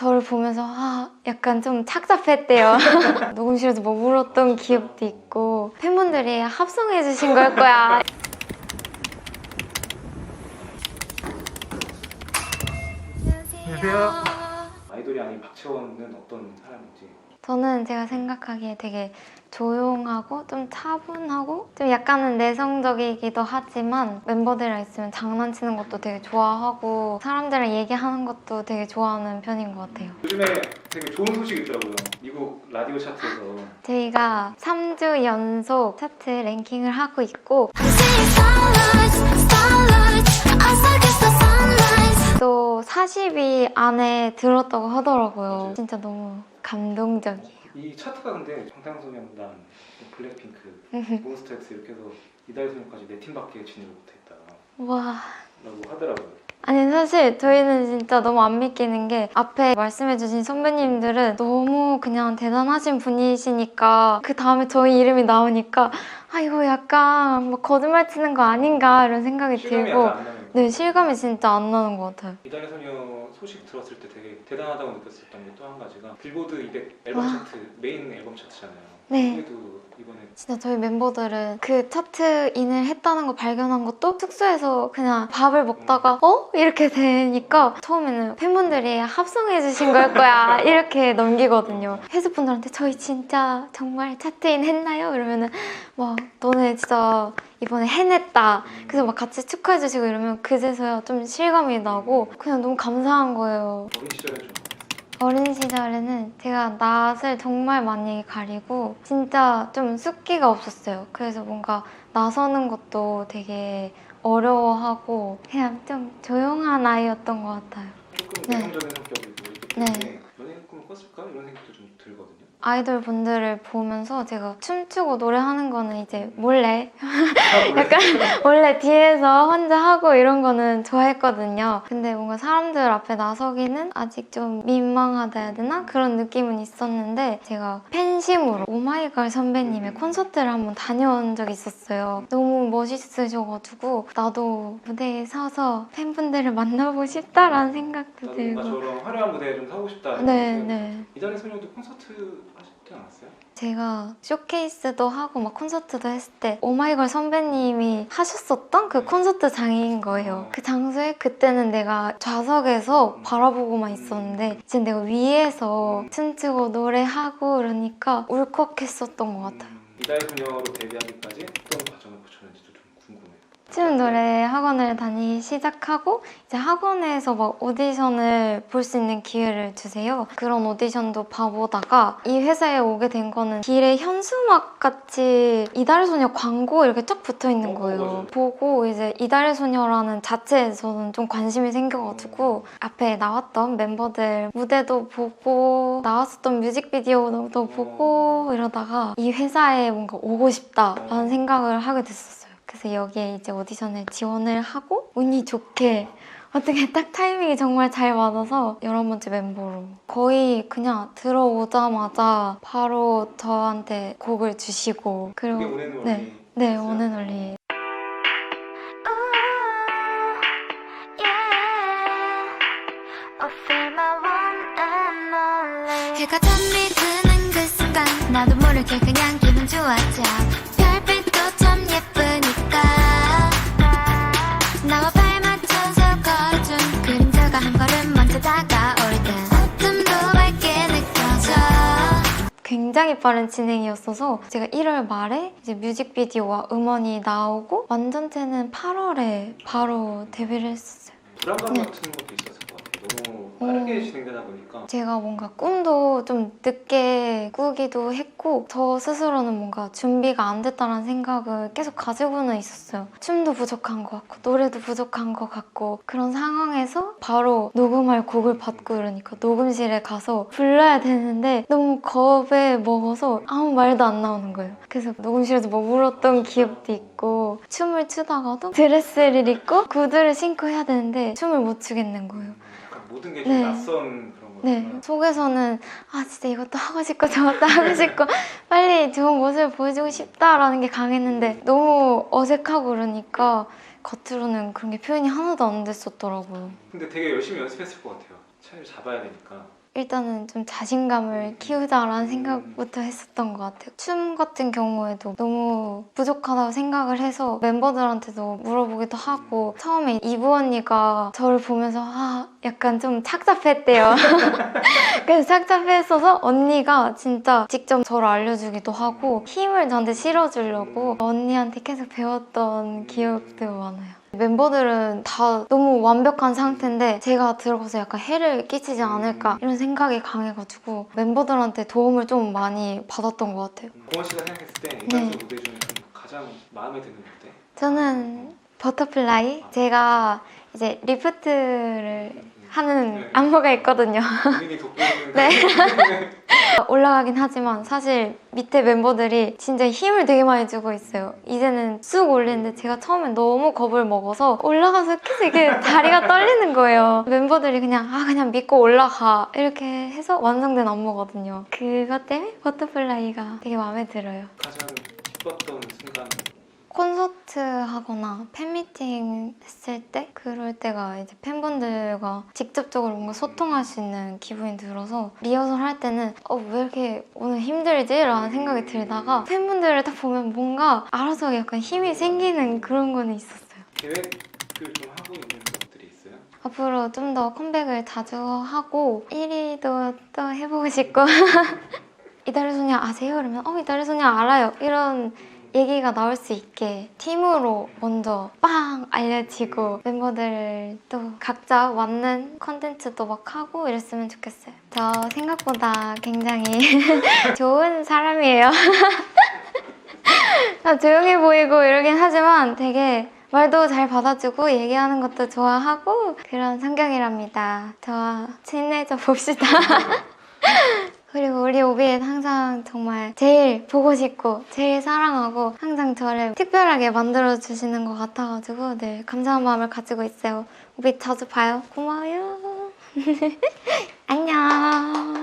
저를 보면서 약간 좀 착잡했대요. 녹음실에서 뭐 울었던 기억도 있고 팬분들이 합성해 주신 걸 거야. 안녕하세요. 아이돌이 아닌 박채원은 어떤 사람인지? 저는 제가 생각하기에 되게 조용하고 좀 차분하고 좀 약간은 내성적이기도 하지만 멤버들이랑 있으면 장난치는 것도 되게 좋아하고 사람들이랑 얘기하는 것도 되게 좋아하는 편인 것 같아요. 요즘에 되게 좋은 소식이 있더라고요. 미국 라디오 차트에서. 저희가 3주 연속 차트 랭킹을 하고 있고 또 40위 안에 들었다고 하더라고요. 맞아요. 진짜 너무 감동적이에요. 이 차트가 근데 방탄소년단, 블랙핑크, 몬스타엑스 이렇게 해서 이달소녀까지 4팀밖에 진입을 못했다 와. 라고 하더라고요. 아니 사실 저희는 진짜 너무 안 믿기는 게 앞에 말씀해주신 선배님들은 너무 그냥 대단하신 분이시니까 그 다음에 저희 이름이 나오니까 이거 약간 뭐 거짓말 치는 거 아닌가 이런 생각이 실감이 들고 약간 안 나는 네, 실감이 진짜 안 나는 것 같아요. 이달소녀 소식 들었을 때 되게 대단하다고 느꼈었던 게 또 한 가지가 빌보드 200 앨범 와. 차트, 메인 앨범 차트잖아요. 네. 그게도 이번에 진짜 저희 멤버들은 그 차트인을 했다는 거 발견한 것도 숙소에서 그냥 밥을 먹다가 이렇게 되니까 처음에는 팬분들이 합성해 주신 걸 거야 이렇게 넘기거든요. 회수분들한테 저희 진짜 정말 차트인 했나요? 이러면은 막 너네 진짜 이번에 해냈다. 그래서 막 같이 축하해 주시고 이러면 그제서야 좀 실감이 나고 그냥 너무 감사한 거예요. 어린 시절에 좀 어린 시절에는 제가 낯을 정말 많이 가리고 진짜 좀 숫기가 없었어요. 그래서 뭔가 나서는 것도 되게 어려워하고 그냥 좀 조용한 아이였던 것 같아요. 조금 네. 내성적인 성격이고 이렇기 때문에 연예인 꿈을 꿨을까? 이런 생각도 좀 들거든요. 아이돌 분들을 보면서 제가 춤추고 노래하는 거는 이제 몰래 원래 약간 원래 뒤에서 혼자 하고 이런 거는 좋아했거든요. 근데 뭔가 사람들 앞에 나서기는 아직 좀 민망하다 해야 되나? 그런 느낌은 있었는데 제가 팬심으로 오마이걸 선배님의 콘서트를 한번 다녀온 적이 있었어요. 너무 멋있으셔가지고 나도 무대에 서서 팬분들을 만나보고 싶다라는 생각도 나도 뭔가 들고 저런 화려한 무대에 좀 서고 싶다 이런 네, 생각이 네. 들었어요. 이달의 소녀도 콘서트 하셨지 않았어요? 제가 쇼케이스도 하고 막 콘서트도 했을 때 오마이걸 선배님이 하셨었던 그 콘서트장인 거예요. 그 장소에 그때는 내가 좌석에서 바라보고만 있었는데 이제 내가 위에서 춤추고 노래하고 그러니까 울컥했었던 것 같아요. 이달의 소녀로 데뷔하기까지 어떤 과정을 거쳤는지도 좀 궁금해요. 춤 노래 학원을 다니기 시작하고 이제 학원에서 막 오디션을 볼 수 있는 기회를 주세요. 그런 오디션도 봐보다가 이 회사에 오게 된 거는 길에 현수막 같이 이달의 소녀 광고 이렇게 쫙 붙어 있는 거예요. 맞아요. 보고 이제 이달의 소녀라는 자체에 저는 좀 관심이 생겨가지고 앞에 나왔던 멤버들 무대도 보고 나왔었던 뮤직비디오도 보고 이러다가 이 회사에 뭔가 오고 싶다라는 생각을 하게 됐었어요. 그래서 여기에 이제 오디션에 지원을 하고 운이 좋게 어떻게 딱 타이밍이 정말 잘 맞아서 11번째 멤버로 거의 그냥 들어오자마자 바로 저한테 곡을 주시고 그게 그리고 온앤올리 네 온앤올리 해가 잠이 드는 그 순간 나도 모르게 그냥 기분 좋았죠. 별빛도 참 예쁘니까 나와 발 맞춰서 걸어준 그림자가 한 걸음 먼저 다가올 땐 어둠도 밝게 느껴져. 굉장히 빠른 진행이었어서 제가 1월 말에 이제 뮤직비디오와 음원이 나오고 완전체는 8월에 바로 데뷔를 했었어요. 불안감 네. 같은 것도 있었을 것 같아요. 너무 빠르게 진행되다 보니까 제가 뭔가 꿈도 좀 늦게 꾸기도 했고 저 스스로는 뭔가 준비가 안 됐다는 생각을 계속 가지고는 있었어요. 춤도 부족한 것 같고 노래도 부족한 것 같고 그런 상황에서 바로 녹음할 곡을 받고 이러니까 녹음실에 가서 불러야 되는데 너무 겁에 먹어서 아무 말도 안 나오는 거예요. 그래서 녹음실에서 뭐 울었던 기억도 있고 춤을 추다가도 드레스를 입고 구두를 신고 해야 되는데 춤을 못 추겠는 거예요. 약간 모든 게 좀 네. 낯선 그런 네, 거구나. 속에서는 진짜 이것도 하고 싶고 저것도 하고 싶고 빨리 좋은 모습을 보여주고 싶다라는 게 강했는데 너무 어색하고 그러니까 겉으로는 그런 게 표현이 하나도 안 됐었더라고요. 근데 되게 열심히 연습했을 것 같아요. 차를 잡아야 되니까. 일단은 좀 자신감을 키우자라는 생각부터 했었던 것 같아요. 춤 같은 경우에도 너무 부족하다고 생각을 해서 멤버들한테도 물어보기도 하고 처음에 이브 언니가 저를 보면서 약간 좀 착잡했대요. 그래서 착잡했어서 언니가 진짜 직접 저를 알려주기도 하고 힘을 저한테 실어주려고 언니한테 계속 배웠던 기억도 많아요. 멤버들은 다 너무 완벽한 상태인데 제가 들어가서 약간 해를 끼치지 않을까 이런 생각이 강해가지고 멤버들한테 도움을 좀 많이 받았던 것 같아요. 고원 씨가 생각했을 때 네. 이달소 무대 중에 좀 가장 마음에 드는 무대? 저는 버터플라이, 제가 이제 리프트를 하는 네. 안무가 있거든요. 본인이 돋보이는 네. 올라가긴 하지만 사실 밑에 멤버들이 진짜 힘을 되게 많이 주고 있어요. 이제는 쑥 올리는데 제가 처음엔 너무 겁을 먹어서 올라가서 계속 이게 다리가 떨리는 거예요. 멤버들이 그냥 믿고 올라가 이렇게 해서 완성된 안무거든요. 그것 때문에 버터플라이가 되게 마음에 들어요. 가장 기뻤던 순간. 콘서트 하거나 팬미팅 했을 때 그럴 때가 이제 팬분들과 직접적으로 뭔가 소통할 수 있는 기분이 들어서 리허설 할 때는 왜 이렇게 오늘 힘들지? 라는 생각이 들다가 팬분들을 딱 보면 뭔가 알아서 약간 힘이 생기는 그런 거는 있었어요. 계획을 좀 하고 있는 것들이 있어요? 앞으로 좀 더 컴백을 자주 하고 1위도 또 해보고 싶고 이달의 소녀 아세요? 그러면 이달의 소녀 알아요. 이런 얘기가 나올 수 있게 팀으로 먼저 빵 알려지고 멤버들 또 각자 맞는 컨텐츠도 막 하고 이랬으면 좋겠어요. 저 생각보다 굉장히 좋은 사람이에요. 조용해 보이고 이러긴 하지만 되게 말도 잘 받아주고 얘기하는 것도 좋아하고 그런 성격이랍니다. 저와 친해져 봅시다. 그리고 우리 오비엔 항상 정말 제일 보고 싶고 제일 사랑하고 항상 저를 특별하게 만들어주시는 것 같아가지고 늘 감사한 마음을 가지고 있어요. 오비 자주 봐요. 고마워요. 안녕.